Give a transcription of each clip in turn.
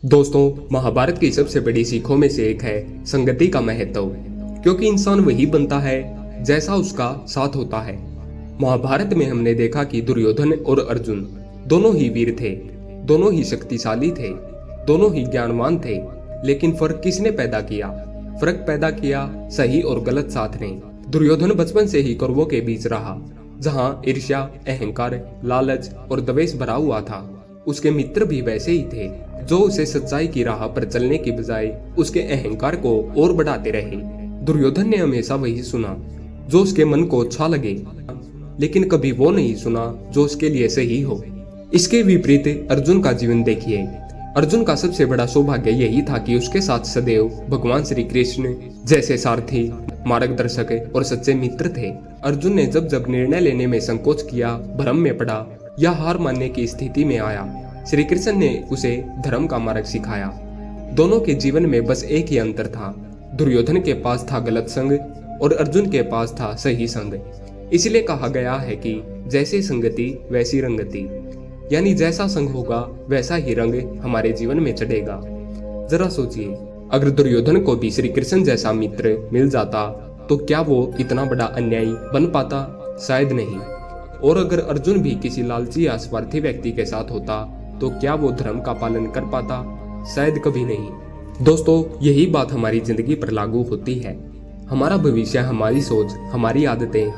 दोस्तों, महाभारत की सबसे बड़ी सीखों में से एक है संगति का महत्व, क्योंकि इंसान वही बनता है जैसा उसका साथ होता है। महाभारत में हमने देखा कि दुर्योधन और अर्जुन दोनों ही वीर थे, दोनों ही शक्तिशाली थे, दोनों ही ज्ञानवान थे, लेकिन फर्क किसने पैदा किया? फर्क पैदा किया सही और गलत साथ ने। दुर्योधन बचपन से ही कौरवों के बीच रहा, जहां ईर्ष्या, अहंकार, लालच और द्वेष भरा हुआ था। उसके मित्र भी वैसे ही थे, जो उसे सच्चाई की राह पर चलने की बजाय उसके अहंकार को और बढ़ाते रहे। दुर्योधन ने हमेशा वही सुना जो उसके मन को अच्छा लगे, लेकिन कभी वो नहीं सुना जो उसके लिए सही हो। इसके विपरीत अर्जुन का जीवन देखिए। अर्जुन का सबसे बड़ा सौभाग्य यही था कि उसके साथ सदैव भगवान श्री कृष्ण जैसे सारथी, मार्गदर्शक और सच्चे मित्र थे। अर्जुन ने जब जब निर्णय लेने में संकोच किया, भ्रम में पड़ा या हार मानने की स्थिति में आया, श्री कृष्ण ने उसे धर्म का मार्ग सिखाया। दोनों के जीवन में बस एक ही अंतर था, दुर्योधन के पास था गलत संग और अर्जुन के पास था सही संग। इसलिए कहा गया है कि जैसे संगति वैसी रंगति, यानी जैसा संग होगा वैसा ही रंग हमारे जीवन में चढ़ेगा। जरा सोचिए, अगर दुर्योधन को भी श्री कृष्ण जैसा मित्र मिल जाता तो क्या वो इतना बड़ा अन्यायी बन पाता? शायद नहीं। और अगर अर्जुन भी किसी लालची या स्वार्थी व्यक्ति के साथ होता तो क्या वो धर्म का पालन कर पाता? शायद कभी नहीं। दोस्तों, यही बात हमारी जिंदगी पर लागू होती है। हमारा भविष्य, हमारी सोच, हमारी आदतें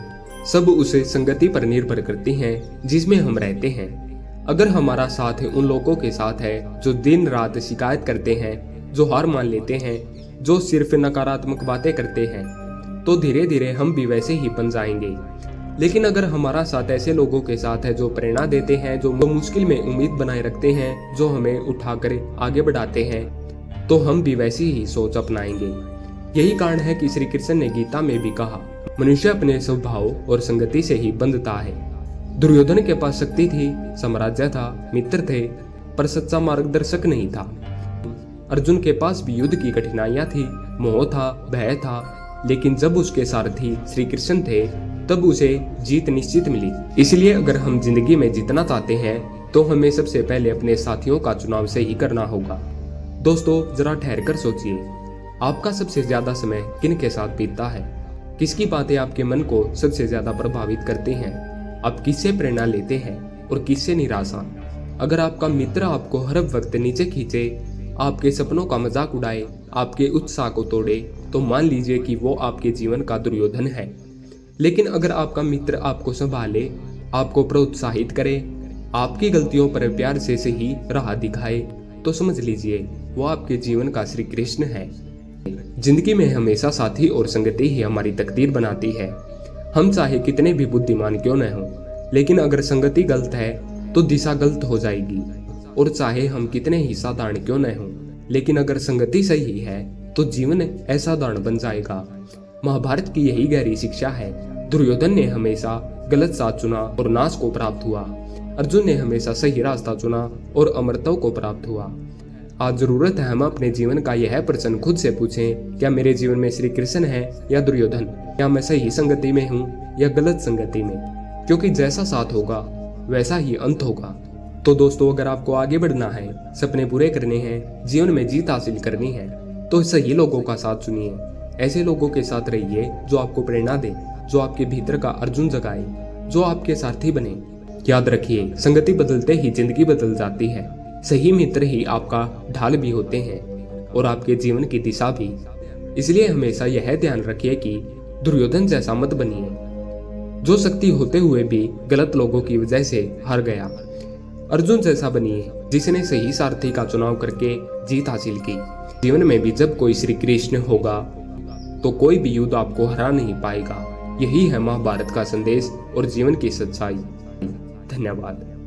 सब उस संगति पर निर्भर करती हैं जिसमें हम रहते हैं। अगर हमारा साथ उन लोगों के साथ है जो दिन रात शिकायत करते हैं, जो हार मान लेते हैं, जो सिर्फ नकारात्मक बातें करते हैं, तो धीरे धीरे हम भी वैसे ही बन जाएंगे। लेकिन अगर हमारा साथ ऐसे लोगों के साथ है जो प्रेरणा देते हैं, जो मुश्किल में उम्मीद बनाए रखते हैं, जो हमें उठाकर आगे बढ़ाते हैं, तो हम भी वैसी ही सोच अपनाएंगे। यही कारण है कि श्री कृष्ण ने गीता में भी कहा, मनुष्य अपने स्वभाव और संगति से ही बंधता है। दुर्योधन के पास शक्ति थी, साम्राज्य था, मित्र थे, पर सच्चा मार्गदर्शक नहीं था। अर्जुन के पास भी युद्ध की कठिनाइयां थी, मोह था, भय था, लेकिन जब उसके सारथी श्री कृष्ण थे तब उसे जीत निश्चित मिली। इसलिए अगर हम जिंदगी में जीतना चाहते हैं तो हमें सबसे पहले अपने साथियों का चुनाव से ही करना होगा। दोस्तों, जरा ठहर कर सोचिए, आपका सबसे ज्यादा समय किन के साथ बीतता है? किसकी बातें आपके मन को सबसे ज्यादा प्रभावित करती हैं? आप किससे प्रेरणा लेते हैं और किससे निराशा? अगर आपका मित्र आपको हर वक्त नीचे खींचे, आपके सपनों का मजाक उड़ाए, आपके उत्साह को तोड़े, तो मान लीजिए कि वो आपके जीवन का दुर्योधन है। लेकिन अगर आपका मित्र आपको संभाले, आपको प्रोत्साहित करे, आपकी गलतियों पर प्यार से सही राह दिखाए, तो समझ लीजिए वो आपके जीवन का श्री कृष्ण है। जिंदगी में हमेशा साथी और संगति ही हमारी तकदीर बनाती है। हम चाहे कितने भी बुद्धिमान क्यों न हो, लेकिन अगर संगति गलत है तो दिशा गलत हो जाएगी। और चाहे हम कितने ही साधारण क्यों न हो, लेकिन अगर संगति सही है तो जीवन असाधारण बन जाएगा। महाभारत की यही गहरी शिक्षा है। दुर्योधन ने हमेशा गलत साथ चुना और नाश को प्राप्त हुआ। अर्जुन ने हमेशा सही रास्ता चुना और अमरत्व को प्राप्त हुआ। आज जरूरत है हम अपने जीवन का यह प्रश्न खुद से पूछें, क्या मेरे जीवन में श्री कृष्ण है या दुर्योधन? क्या मैं सही संगति में हूँ या गलत संगति में? क्योंकि जैसा साथ होगा वैसा ही अंत होगा। तो दोस्तों, अगर आपको आगे बढ़ना है, सपने पूरे करने हैं, जीवन में जीत हासिल करनी है, तो सही लोगों का साथ चुनिए। ऐसे लोगों के साथ रहिए जो आपको प्रेरणा दे, जो आपके भीतर का अर्जुन जगाए, जो आपके सारथी बने। याद रखिए, संगति बदलते ही जिंदगी बदल जाती है। सही मित्र ही आपका ढाल भी होते हैं और आपके जीवन की दिशा भी। इसलिए हमेशा यह ध्यान रखिए कि दुर्योधन जैसा मत बनिए, जो शक्ति होते हुए भी गलत लोगों की वजह से हार गया। अर्जुन जैसा बनिए, जिसने सही सारथी का चुनाव करके जीत हासिल की। जीवन में भी जब कोई श्री कृष्ण होगा तो कोई भी युद्ध आपको हरा नहीं पाएगा। यही है महाभारत का संदेश और जीवन की सच्चाई। धन्यवाद।